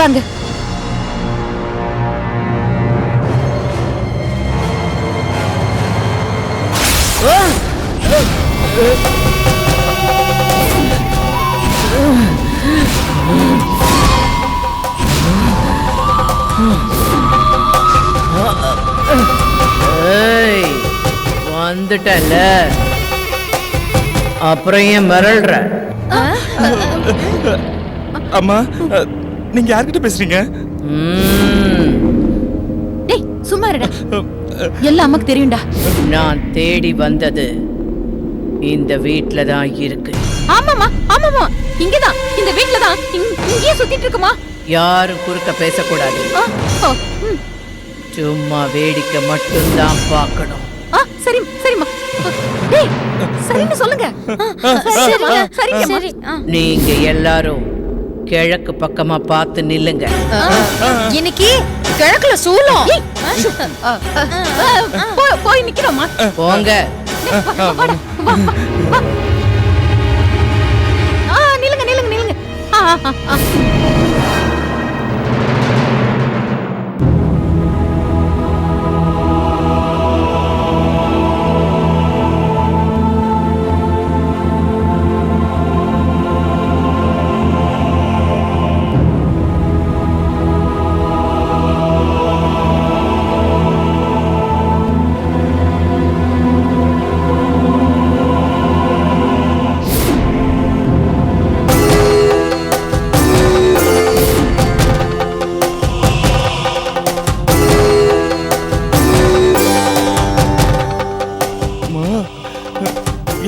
வாங்க. வந்துட்டல, அப்புறம் ஏன் மிரள்ற? அம்மா, நீங்க யார்கிட்ட பேசுறீங்க? டேய் சும்மா இருடா, எல்லாம் அம்மாக்கு தெரியும்டா. நான் தேடி வந்தது இந்த வீட்ல தான் இருக்கு. ஆமாமா ஆமாமா, இங்கதான், இந்த வீட்ல தான். இங்கேயே சுத்திட்டு இருக்குமா? யாரும் குறுக்க பேசக்கூடாது. சும்மா வேடிக்கை மட்டும்தான் பார்க்கணும். சரி சரிம்மா. டேய் சரின்னு சொல்லுங்க. சரி. நீங்க எல்லாரும் கிழக்கு பக்கமா பார்த்து நில்லுங்க. இன்னைக்கு கிழக்குல சூலம். போய் நிக்கிறோமா? போங்க. நில்லுங்க.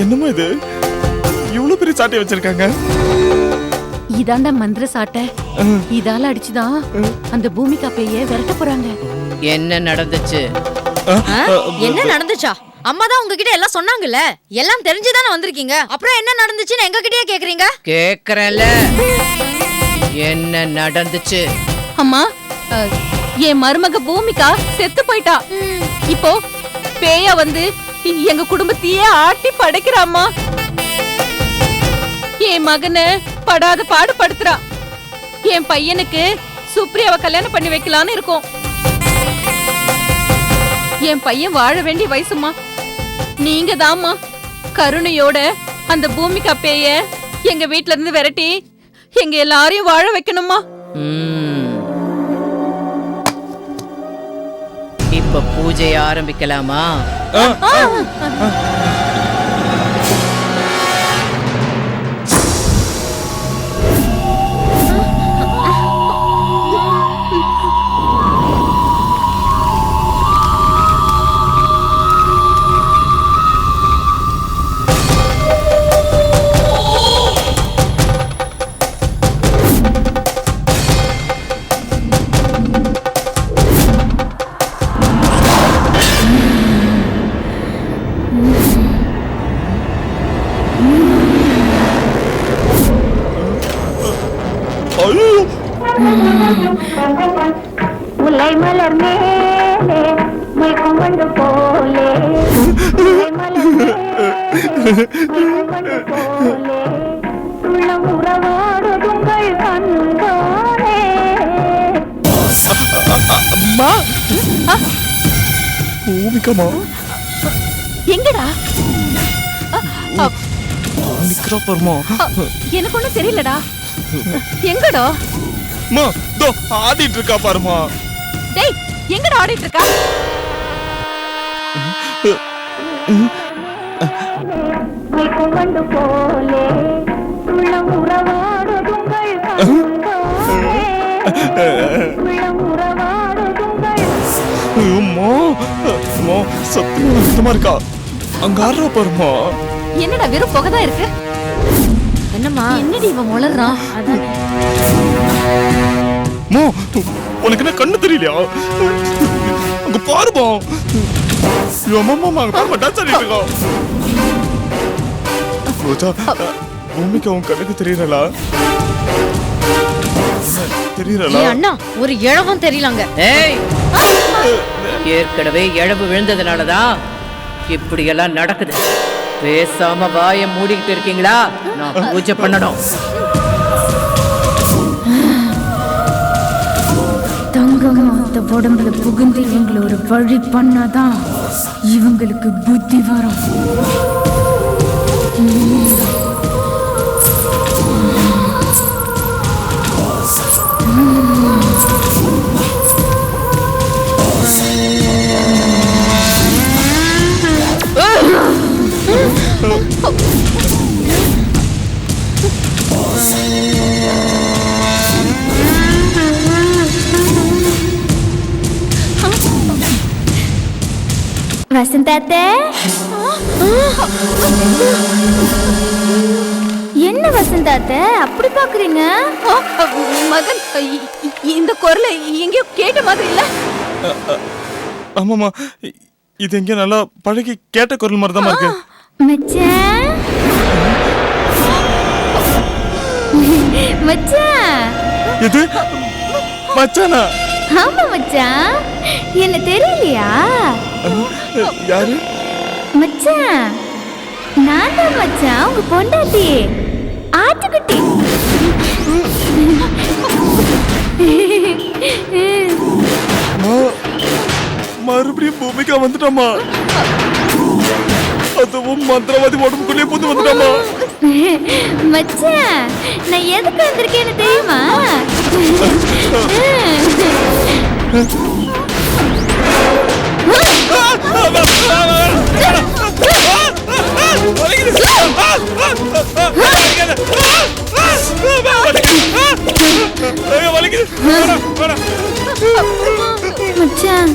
என்னமா இது, இவ்வளவு பெரிய சாட்டை வச்சிருக்காங்க? இதாண்டா மந்திர சாட்டை. இதால அடிச்சுதான் அந்த பூமிகா பேய விரட்ட போறாங்க. என்ன நடந்துச்சு? என்ன நடந்துச்சா? அம்மா தான் உங்ககிட்ட எல்லாம் சொன்னாங்கல்ல, எல்லாம் தெரிஞ்சுதானே வந்திருக்கீங்க. அப்புறம் என்ன நடந்துச்சுன்னு எங்க கிட்டயே கேக்குறீங்க? கேக்குறேன்ல, என்ன நடந்துச்சு? அம்மா, என் மருமக பூமிகா செத்து போயிட்டா. இப்போ பேயா வந்து எங்க குடும்பத்தையே ஆட்டி படைக்கிறாம்மா. என் மகனை படாத பாடுபடுத்துறா. என் பையனுக்கு சுப்ரியாவை கல்யாணம் பண்ணி வைக்கலான்னு இருக்கோம். என் பையன் வாழ வேண்டிய வயசுமா. நீங்க தாம்மா கருணையோட அந்த பூமிகா பேய எங்க வீட்ல இருந்து விரட்டி எங்க எல்லாரையும் வாழ வைக்கணுமா. இப்ப பூஜையை ஆரம்பிக்கலாமா? முல்லை மலர் மேலே மயக்கம் கொண்டு போலே, முல்லை மலர் மேலே மயக்கம் கொண்டு போலே, உள்ளம் உறவாடுதுங்கள் கண்கானே. அம்மா, பூமிகமா எங்கடா நிக்கிறா பாருமா. எனக்கு ஒண்ணும் தெரியலடா. எங்கடா? அம்மா, தோ ஆடிட்டு இருக்கா பாருமா. டேய், எங்கடா ஆடிட்டு இருக்கா? மயக்கம் கொண்டு போலே, உள்ளம் உறவாடுதுங்கள் கண்கானே, உள்ளம் உறவாடுதுங்கள். அம்மா, அம்மா சத்தியமா சுத்தமா இருக்கா. அங்க ஆடுறா பாருமா. என்னடா வெறும் புகைதான் இருக்கு? என்னம்மா? என்னடி இவன் உளறான்? அம்மா, உனக்கு என்ன கண்ணு தெரியலையா? அங்க பாருமா. அம்மா அங்க பாருமா, டான்ஸ் ஆடிட்டு இருக்கா. ரோஜா, பூமிகா உன் கண்ணுக்கு தெரியறா? தெரியறா? அண்ணா, ஒரு இழவும் தெரியலங்க. ஏய், ஏற்கனவே இழவு விழுந்ததுனாலதான் இப்படி எல்லாம் நடக்குது. பேசாம வாயை மூடிக்கிட்டு இருக்கீங்களா? நான் பூஜை பண்ணணும். உடம்புல புகுந்து இவங்களை ஒரு வழி பண்ணாதான் இவங்களுக்கு புத்தி வரும். வசந்தாத்தே, என்ன வசந்தாத்தே அப்படி பாக்குறீங்க? மகன், இந்த குரலை எங்கேயோ கேட்ட மாதிரி இல்ல? ஆமாமா, இது எங்க நல்லா பழகி கேட்ட குரல் மாதிரி தான் இருக்கு. மச்சான், மச்சான். இது மச்சானா? ஆமா மச்சான், என்ன தெரியலையா? யாரு? மச்சான், நான் தான் மச்சான், உங்க பொண்டாட்டி ஆட்டுக்குட்டி. மறுபடியும் பூமிக்கா வந்துட்டாமா? அதுவும் மந்திரவாதி உடம்புக்குள்ளே புந்து வந்துட்டாமா? மச்சான், நான் எதுக்கு வந்திருக்கேன்னு தெரியுமா? மச்சான்,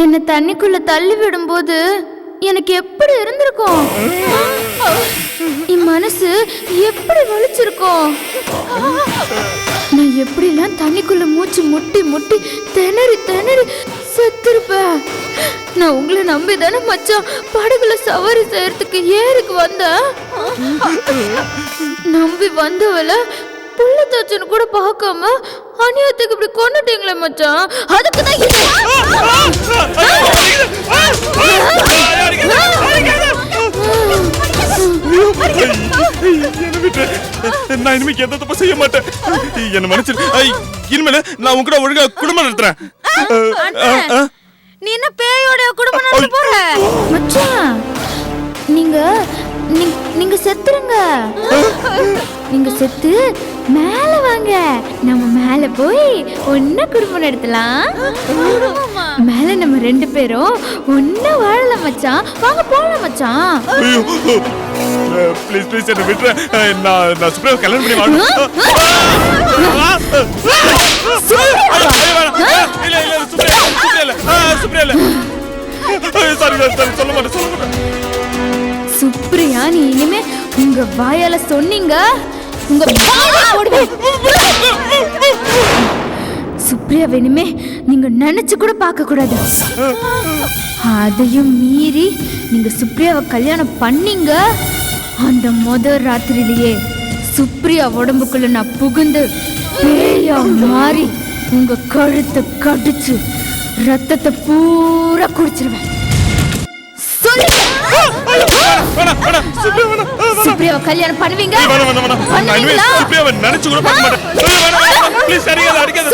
என்ன தண்ணிக்குள்ள தள்ளி விடும்போது எனக்கு எப்படி இருந்திருக்கும்? என் மனசு எப்படி வலிச்சிருக்கும்? நான் எப்படிலாம் தண்ணிக்குள்ள மூச்சு முட்டி முட்டி திணறி திணறி செத்துருப்பேன். நான் உங்களை நம்பி தானே மச்சான் படகுல சவாரி செய்யறதுக்கு ஏருக்கு வந்தேன். நம்பி வந்தவள புள்ள தச்சுன்னு கூட பார்க்காம அநியாயத்துக்கு இப்படி கொண்டுட்டீங்களே மச்சான். அதுக்கு தான் நான் இனிமே எந்த தப்பு செய்ய மாட்டேன். என்ன மன்னிச்சிரு. இனிமேல நான் உங்ககிட்ட ஒழுங்கா குடும்பம் நடத்துறேன். நீ என்ன பேயோட குடும்பம் நடத்த போற? மச்சான், நீங்க செத்துருங்க. நீங்க செத்து மேல வாங்க, நம்ம மேல போய் ஒன்னா குடும்பம் நடத்தலாம். மேல நம்ம 2 பேரும் ஒன்னா வாழலாம் மச்சான். வாங்க போலாம் மச்சான். ப்ளீஸ் ப்ளீஸ் என்ன விட்டுற. நான் சுப்ரியா கல்யாணம் பண்ணி வாழணும். சொல்ல மாட்டேன். சுப்ரியா, நீ இனிமே உங்க வாயால சொன்னீங்க உங்க போடுவேன். சுப்ரியா இனிமே நீங்க நினைச்சு கூட பார்க்க கூடாது. அதையும் மீறி நீங்க சுப்ரியாவை கல்யாணம் பண்ணீங்க, அந்த முதல் ராத்திரியிலேயே சுப்ரியா உடம்புக்குள்ள நான் புகுந்து பேயா மாறி உங்க கழுத்தை கடிச்சு ரத்தத்தை பூரா குடிச்சிருவேன். சுப்ரியாவை கல்யாணம் பண்ணுவீங்க? சுப்ரியாவை நினைச்சு கூட பார்க்க மாட்டேன். ப்ளீஸ் அடிக்காத.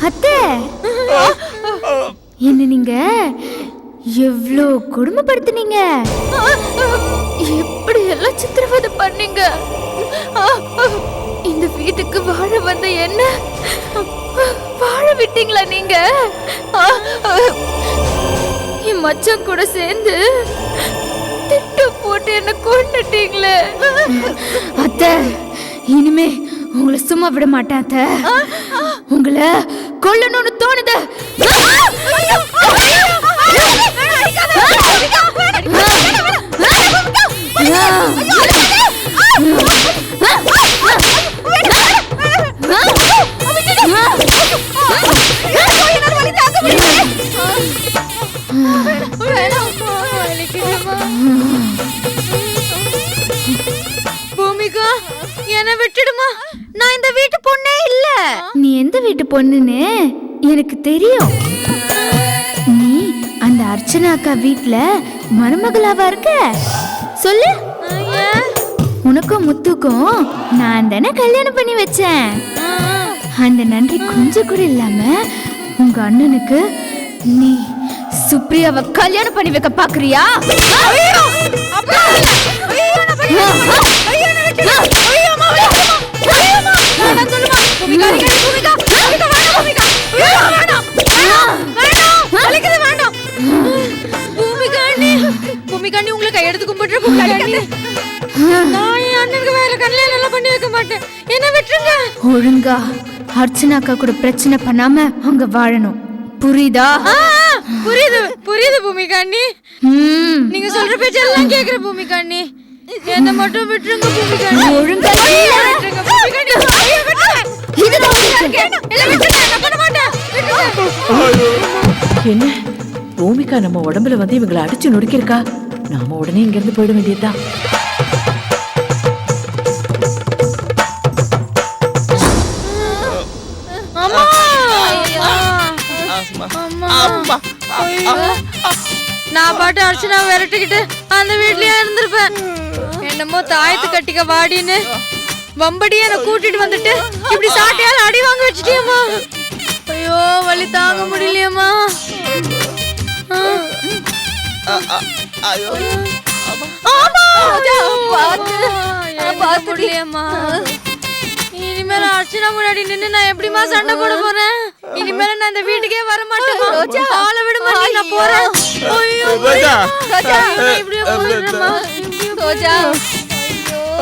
அத்தை, என்ன நீங்க எவ்வளோ கொடுமைப்படுத்தினீங்க, எப்படி எல்லாம் சித்திரவதை பண்ணீங்க. இந்த வீட்டுக்கு வாழ வந்த என்ன வாழ விட்டீங்களா நீங்க? என் மச்சான் கூட சேர்ந்து திட்டம் போட்டு என்ன கொண்டுட்டீங்களே. அத்தை, இனிமே உங்களை சும்மா விட மாட்டேன் அத்தை. உங்களை கொல்லணும்னு தோணுது. பூமிகா, என்ன விட்டுடுமா. நான் இந்த வீட்டு பொண்ணே இல்ல. நீ எந்த வீட்டு பொண்ணுன்னு எனக்கு தெரியும். அர்ச்சனா அக்கா வீட்ல மருமகளாவா இருக்க சொல்லு. உனக்கும் முத்துக்கும் நான் தானே கல்யாணம் பண்ணி வச்சேன். அந்த நன்றி கொஞ்சம் கூட இல்லாம உங்க அண்ணனுக்கு நீ சுப்ரியாவை கல்யாணம் பண்ணி வைக்க பாக்குறியா? பூமிகாண்டி உங்களை கையெடுத்து கும்பிட்டு பூமிகாண்டி நான் என் அண்ணனுக்கு வேற கல்யாணம் எல்லாம் பண்ணி வைக்க மாட்டேன். என்ன விட்டுருங்க. ஒழுங்கா அர்ச்சனா அக்கா கூட பிரச்சனை பண்ணாம அங்க வாழணும், புரியுதா? புரியுது புரியுது பூமிகாண்டி. நீங்க சொல்ற பேச்செல்லாம் கேக்குற பூமிகாண்டி. என்ன மட்டும் விட்டுருங்க பூமிகாண்டி. ஒழுங்கா விட்டுருங்க பூமிகாண்டி. ஐயோ விட்டுருங்க. இதுதான் எல்லாம் விட்டுருங்க. நான் பண்ண மாட்டேன். விட்டுருங்க. என்ன பூமிகா நம்ம உடம்புல வந்து இவங்களை அடிச்சு நொறுக்கிருக்கா? நாம உடனே இங்க இருந்து போயிட வேண்டியதுதான். நான் பாட்டு அர்ச்சனா விரட்டிக்கிட்டு அந்த வீட்லயே இருந்திருப்பேன். என்னமோ தாயத்து கட்டிக்க வாடின்னு வம்படியே என்ன கூட்டிட்டு வந்துட்டு இப்படி சாட்டையால அடி வாங்க வச்சுட்டியம்மா. ஐயோ வலி தாங்க முடியலையம்மா. முடியலையம்மா. இனிமேல அர்ச்சனா முன்னாடி நின்னு நான் எப்படிமா சண்டை போட போறேன்? இனிமேல நான் இந்த வீட்டுக்கே வர மாட்டேன். ஆள விட மாட்டேன். நான் போறேன். ஐயோ நான் இப்படியே போறேன்மா.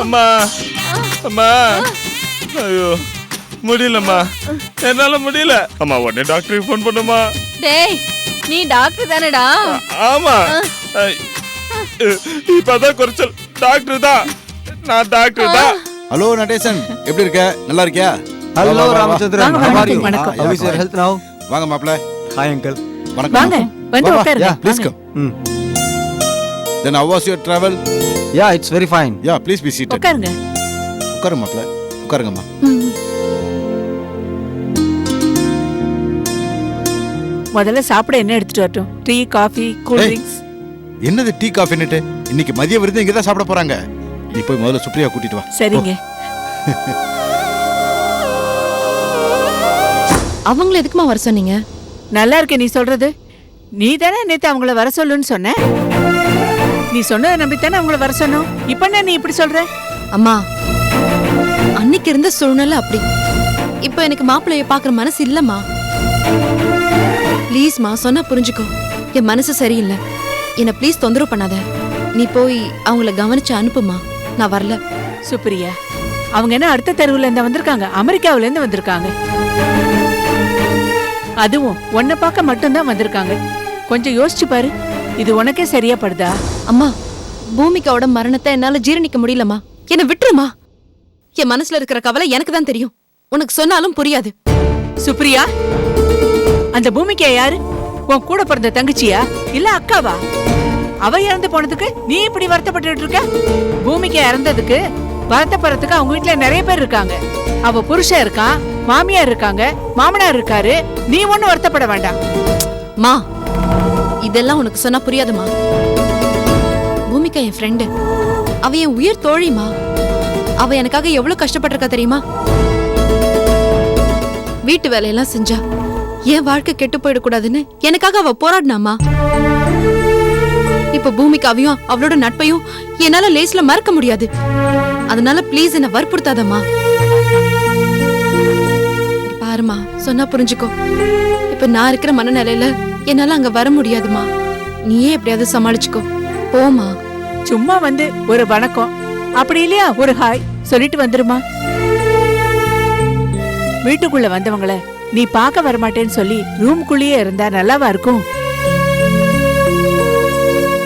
அம்மா அம்மா ஐயோ முடியலம்மா, என்னால முடியல அம்மா. உடனே டாக்டருக்கு ஃபோன் பண்ணுமா? டேய் நீ டாக்டர் தானடா? ஆமா, இப்பதான் குறைச்சல். டாக்டர் தான், நான் டாக்டர் தான். ஹலோ நடேசன், எப்படி இருக்க? நல்லா இருக்கியா? Hello Ramachandran, how are you? வணக்கம். How is your health now? வாங்க மாப்ள. Hi uncle. வணக்கம். வாங்க வந்து வா, வா. உட்காருங்க. Yeah, please come. Then how was your travel? Yeah, it's very fine. Yeah, please be seated. உட்காருங்க. உட்காருங்க மாப்ள, உட்காருங்கம்மா. முதல்ல சாப்பிட என்ன எடுத்துட்டு வரட்டும்? டீ, காஃபி, கூல் ஏய். ட்ரிங்க்ஸ்? என்னது டீ காஃபின்னுட்டு? இன்னைக்கு மதிய விருந்து இங்க தான் சாப்பிட போறாங்க. நீ போய் முதல்ல சுப்ரியா கூட்டிட்டு வா. சரிங்க. அவங்கள எதுக்குமா வர சொன்னீங்க? நல்லா இருக்கு நீ சொல்றது. நீ தானே நேத்து அவங்கள வர சொல்லுன்னு சொன்ன. நீ சொன்னதை நம்பித்தானே அவங்கள வர சொன்னோம். இப்ப என்ன நீ இப்படி சொல்ற? அம்மா, அன்னைக்கு இருந்த சூழ்நிலை அப்படி. இப்போ எனக்கு மாப்பிள்ளைய பாக்குற மனசு இல்லம்மா. ப்ளீஸ்மா, சொன்னா புரிஞ்சுக்கோ. என் மனசு சரியில்லை. என்ன ப்ளீஸ் தொந்தரவு பண்ணாத. நீ போய் அவங்கள கவனிச்சு அனுப்புமா. நான் வரல. சுப்ரியா, அவங்க என்ன அடுத்த தெருவுல இருந்து வந்திருக்காங்க? அமெரிக்காவுல இருந்து வந்திருக்காங்க. அதுவும் உன்னை பார்க்க மட்டும்தான் வந்திருக்காங்க. கொஞ்சம் யோசிச்சு பாரு, இது உனக்கே சரியா படுதா? அம்மா, பூமிகாவோட மரணத்தை என்னால ஜீரணிக்க முடியலம்மா. என்ன விட்டுருமா. என் மனசுல இருக்கிற கவலை எனக்கு தான் தெரியும். உனக்கு சொன்னாலும் புரியாது. சுப்ரியா, அந்த பூமிக்கா யாரு? உன் கூட பிறந்த தங்கச்சியா இல்ல அக்காவா? அவ இறந்து போனதுக்கு நீ இப்படி வருத்தப்பட்டு இருக்க? பூமிக்கா இறந்ததுக்கு வருத்தப்படுறதுக்கு அவங்க வீட்டுல நிறைய பேர் இருக்காங்க. அவ புருஷன் இருக்கான், மாமியார் இருக்காங்க, மாமனார் இருக்காரு. நீ ஒண்ணு வருத்தப்பட வேண்டாம். மா, இதெல்லாம் உனக்கு சொன்னா புரியாதுமா. பூமிகா என் ஃப்ரெண்டு. அவ என் உயிர் தோழிமா. அவ எனக்காக எவ்வளவு கஷ்டப்பட்டிருக்கா தெரியுமா? வீட்டு வேலையெல்லாம் செஞ்சா என் வாழ்க்கை கெட்டு போயிடக்கூடாதுன்னு எனக்காக அவ போராடினாமா. இப்ப பூமிகாவையும் அவளோட நட்பையும் என்னால லேஸ்ல மறக்க முடியாது. அதனால ப்ளீஸ் என்ன வற்புறுத்தாதம்மா. பாருமா, சொன்னா புரிஞ்சுக்கோ. இப்ப நான் இருக்கிற மனநிலையில என்னால அங்க வர முடியாதுமா. நீயே எப்படியாவது சமாளிச்சுக்கோ. போமா. சும்மா வந்து ஒரு வணக்கம், அப்படி இல்லையா ஒரு ஹாய் சொல்லிட்டு வந்துருமா. வீட்டுக்குள்ள வந்தவங்கள நீ பார்க்க வரமாட்டேன்னு சொல்லி ரூம்குள்ளேயே இருந்தா நல்லாவா இருக்கும்?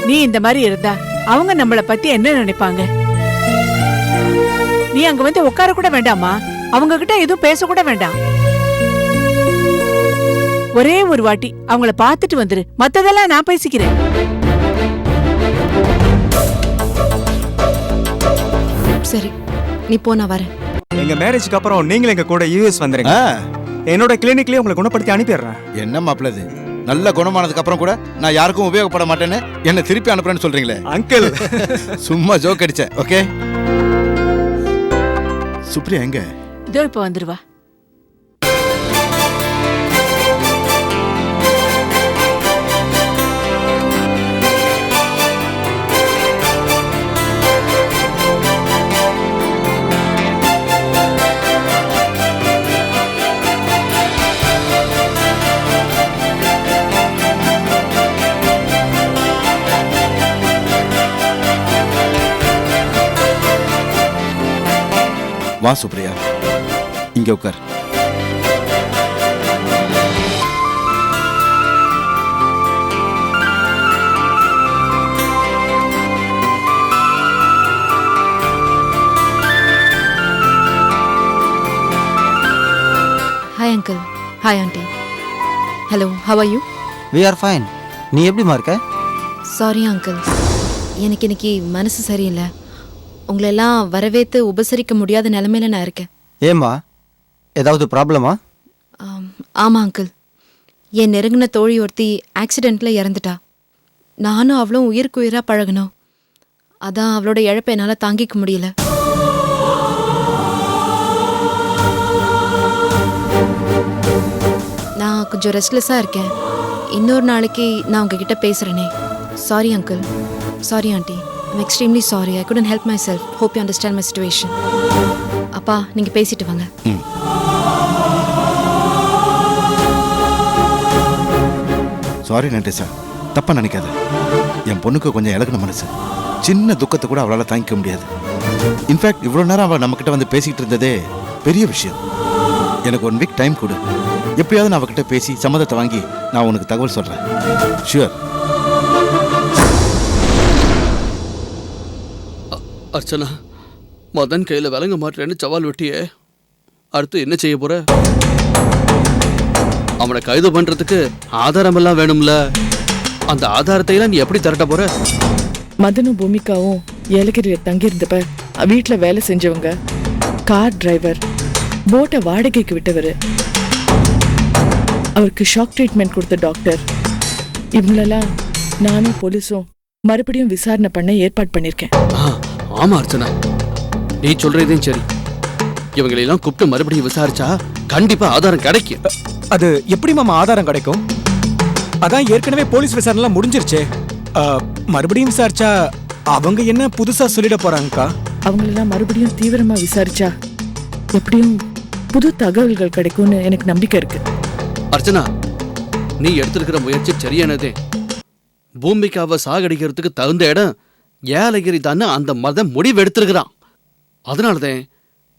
நீ இந்த மாதிரி இருந்தா அவங்க நம்மள பத்தி என்ன நினைப்பாங்க? நீ அங்க வந்து உட்கார கூட வேண்டாமா? அவங்க கிட்ட எதுவும் பேச கூட வேண்டாம். ஒரே ஒரு வாட்டி அவங்கள பார்த்துட்டு வந்துரு. மத்ததெல்லாம் நான் பேசிக்கிறேன். சரி, நீ போ, நான் வரேன். எங்க மேரேஜ்க்கு அப்புறம் நீங்களும் எங்க கூட யூஎஸ் வந்துருங்க. என்னோட கிளினிக்லயே உங்களை குணப்படுத்தி அனுப்பிடுறேன். என்ன மாப்ள இது? நல்ல குணமானதுக்கு அப்புறம் கூட நான் யாருக்கும் உபயோகப்பட மாட்டேன்னு என்ன திருப்பி அனுப்புறேன்னு சொல்றீங்களே அங்கிள் சும்மா ஜோக் அடிச்சேன். ஓகே சுப்ரியா எங்க? இதோ இப்ப வந்துருவா. வா சுப்ரியா, இங்க உட்கார். Hi uncle. Hi aunty. Hello, how are you? We are fine. நீ எப்படிமா இருக்க? சாரி அங்கிள், எனக்கு இன்னைக்கு மனசு சரியில்லை. உங்களை எல்லாம் வரவேற்று உபசரிக்க முடியாத நிலைமையில நான் இருக்கேன். ஏம்மா, ஏதாவது ப்ராப்ளமா? ஆமாம் அங்கிள், என் நெருங்கின தோழி ஒருத்தி ஆக்சிடெண்ட்டில் இறந்துட்டா. நானும் அவளும் உயிருக்கு உயிராக பழகணும். அதான் அவளோட இழப்பை என்னால் தாங்கிக்க முடியல. நான் கொஞ்சம் ரெஸ்ட்லெஸ்ஸாக இருக்கேன். இன்னொரு நாளைக்கு நான் உங்ககிட்ட பேசுகிறேனே. Sorry uncle. Sorry aunty. I'm extremely sorry. I couldn't help myself. Hope you understand my situation. அப்பா, நீங்க பேசிட்டு வாங்க. சாரி நண்டேசா, தப்பா நினைக்காத. என் பொண்ணுக்கு கொஞ்சம் இலகுன மனசு. சின்ன துக்கத்தை கூட அவளால் தாங்கிக்க முடியாது. இன்ஃபேக்ட் இவ்வளோ நேரம் அவள் நம்மக்கிட்ட வந்து பேசிக்கிட்டு இருந்ததே பெரிய விஷயம். எனக்கு 1 வீக் டைம் கொடு. எப்படியாவது நான் அவகிட்ட பேசி சம்மதத்தை வாங்கி நான் உனக்கு தகவல் சொல்கிறேன். ஷுவர். அர்ச்சனா, மதன் கையில் விளங்க மாட்டேன்னு சவால் விட்டியே, அடுத்து என்ன செய்ய போற? அவனை கைது பண்றதுக்கு ஆதாரம் எல்லாம் வேணும்ல. அந்த ஆதாரத்தையெல்லாம் நீ எப்படி திரட்ட போற? மதனும் பூமிகாவும் ஏலகிரியில தங்கியிருந்தப்ப வீட்டில் வேலை செஞ்சவங்க, கார் டிரைவர், போட்டை வாடகைக்கு விட்டவர், அவருக்கு ஷாக் ட்ரீட்மெண்ட் கொடுத்த டாக்டர், இவங்களெல்லாம் நானும் போலீஸும் மறுபடியும் விசாரணை பண்ண ஏற்பாடு பண்ணியிருக்கேன். ஆமா அர்ச்சனா, நீ சொல்றதையும் சரி. இவங்களெல்லாம் கூப்பிட்டு மறுபடியும் விசாரிச்சா கண்டிப்பா ஆதாரம் கிடைக்கும். அது எப்படி மாமா ஆதாரம் கிடைக்கும்? அதான் ஏற்கனவே போலீஸ் விசாரணை முடிஞ்சிருச்சே. மறுபடியும் விசாரிச்சா அவங்க என்ன புதுசா சொல்லிட போறாங்கக்கா? அவங்களெல்லாம் மறுபடியும் தீவிரமா விசாரிச்சா எப்படியும் புது தகவல்கள் கிடைக்கும்னு எனக்கு நம்பிக்கை இருக்கு. அர்ச்சனா, நீ எடுத்திருக்கிற முயற்சி சரியானதே. பூமிக்காவை சாகடிக்கிறதுக்கு தகுந்த இடம் ஏலகிரி தான் அந்த மதம் முடிவு எடுத்திருக்கிறான். அதனாலதான்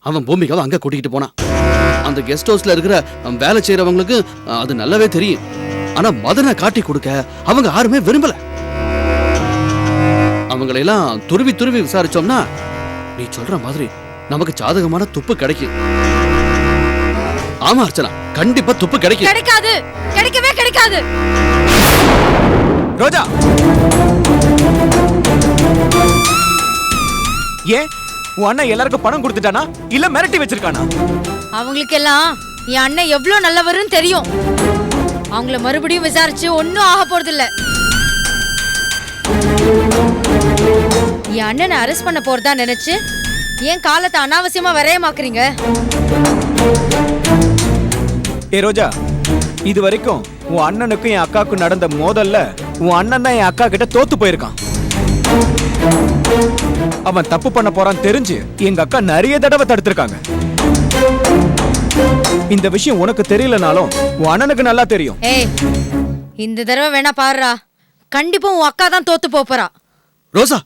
அவன் பூமிக்காவை அங்க கூட்டிகிட்டு போனான். அந்த கெஸ்ட் ஹவுஸ்ல இருக்கிற வேலை செய்யறவங்களுக்கு அது நல்லாவே தெரியும். ஆனா மதனை காட்டி கொடுக்க அவங்க யாருமே விரும்பல. அவங்களெல்லாம் துருவி துருவி விசாரிச்சோம்னா நீ சொல்ற மாதிரி நமக்கு சாதகமான துப்பு கிடைக்கும். ஆமா அர்ச்சனா, கண்டிப்பா துப்பு கிடைக்கும். கிடைக்காது, கிடைக்கவே கிடைக்காது. ரோஜா, ஏன் உன் அண்ணன் எல்லாருக்கும் பணம் கொடுத்துட்டானா இல்ல மிரட்டி வச்சிருக்கானா? அவங்களுக்கெல்லாம் என் அண்ணன் எவ்வளவு நல்லவருன்னு தெரியும். அவங்கள மறுபடியும் விசாரிச்சு ஒன்னும் ஆக போறது இல்ல. என் அண்ணனை அரெஸ்ட் பண்ண போறதா நினைச்சு ஏன் காலத்தை அனாவசியமா விரயமாக்குறீங்க? ஏ ரோஜா, இது வரைக்கும் உன் அண்ணனுக்கும் என் அக்காவுக்கும் நடந்த மோதல்ல உன் அண்ணன் தான் என் அக்கா கிட்ட தோத்து போயிருக்கான். அவன் தப்பு பண்ண போறான் தெரிஞ்சு எங்க அக்கா நிறைய தடவை தடுத்திருக்காங்க. இந்த விஷயம் உனக்கு தெரியலனாலும் உன் அண்ணனுக்கு நல்லா தெரியும். ஏய், இந்த தடவை வேணா பாருடா, கண்டிப்பா உன் அக்கா தான் தோத்து போறா. ரோசா,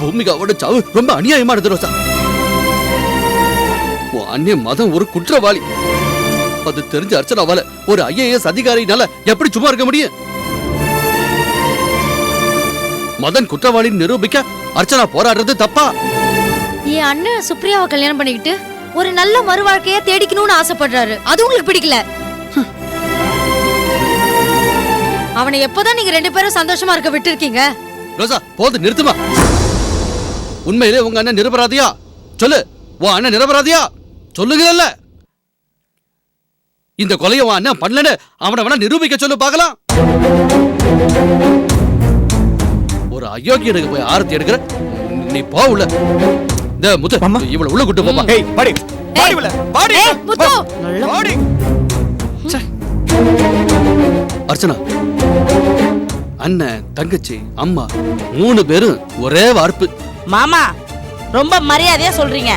பூமிகாவோட சாவு ரொம்ப அநியாயமானது ரோசா. உன் அண்ணன் மதம் ஒரு குற்றவாளி. அது தெரிஞ்ச அர்ச்சனாவால ஒரு ஐஏஎஸ் அதிகாரினால எப்படி சும்மா இருக்க முடியும்? மதன் குற்றவாளின்னு நிரூபிக்க அர்ச்சனா போராடுறது தப்பா? என் அண்ணன் சுப்ரியாவை கல்யாணம் பண்ணிக்கிட்டு ஒரு நல்ல மறு வாழ்க்கைய தேடிக்கணும்னு ஆசைப்படுறாரு. அது உங்களுக்கு பிடிக்கல? அவனை எப்போதான் நீங்க 2 பேரும் சந்தோஷமா இருக்க விட்டு இருக்கீங்க? ரோசா, போது நிறுத்துமா. உண்மையிலே உங்க அண்ணன் நிரபராதியா? சொல்லு, உன் அண்ணன் நிரபராதியா? சொல்லுங்கல்ல. இந்த கொலையை அவன் என்ன பண்ணலன்னு அவனை வேணா நிரூபிக்க சொல்லு பார்க்கலாம். ஒரு அயோக்கியனுக்கு போய் ஆரத்தி எடுக்கிற நீ போ உள்ள. இந்த முத்து இவ்வளவு உள்ள கூட்டு போப்பா. ஏய் பாடி பாடி உள்ள பாடி முத்து பாடி. அர்ச்சனா, அண்ணன் தங்கச்சி அம்மா 3 பேரும் ஒரே வார்ப்பு. மாமா ரொம்ப மரியாதையா சொல்றீங்க.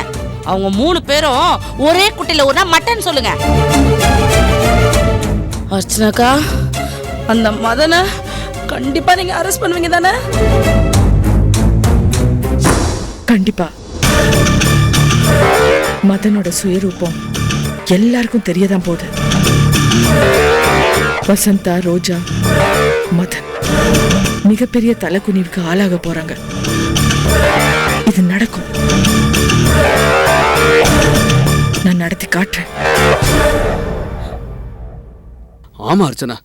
அவங்க 3 பேரும் ஒரே குட்டையில ஒண்ணா மட்டன் சொல்லுங்க. அர்ச்சனாக்கா, அந்த மதனை கண்டிப்பா நீங்க அரெஸ்ட் பண்ணுவீங்க தானே? கண்டிப்பா. மதனோட சுயரூபம் எல்லாருக்கும் தெரியதான் போகுது. வசந்தா, ரோஜா, மதன் மிகப்பெரிய தலைக்குனிவுக்கு ஆளாக போறாங்க. இது நடக்கும். நான் நடத்தி காட்டுறேன். ஆமா அர்ச்சனா.